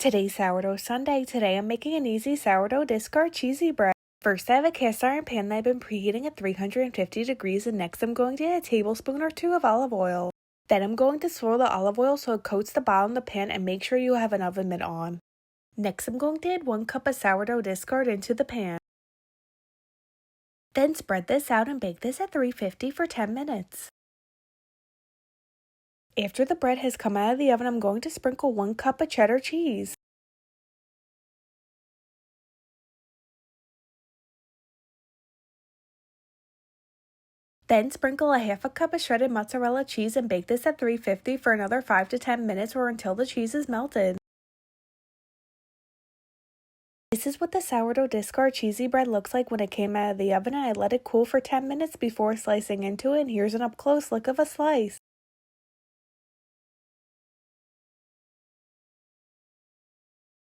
Today's Sourdough Sunday. Today I'm making an easy sourdough discard cheesy bread. First I have a cast iron pan that I've been preheating at 350 degrees, and next I'm going to add a tablespoon or two of olive oil. Then I'm going to swirl the olive oil so it coats the bottom of the pan, and make sure you have an oven mitt on. Next I'm going to add 1 cup of sourdough discard into the pan. Then spread this out and bake this at 350 for 10 minutes. After the bread has come out of the oven, I'm going to sprinkle 1 cup of cheddar cheese. Then sprinkle a half a cup of shredded mozzarella cheese and bake this at 350 for another 5 to 10 minutes or until the cheese is melted. This is what the sourdough discard cheesy bread looks like when it came out of the oven, and I let it cool for 10 minutes before slicing into it, and here's an up close look of a slice.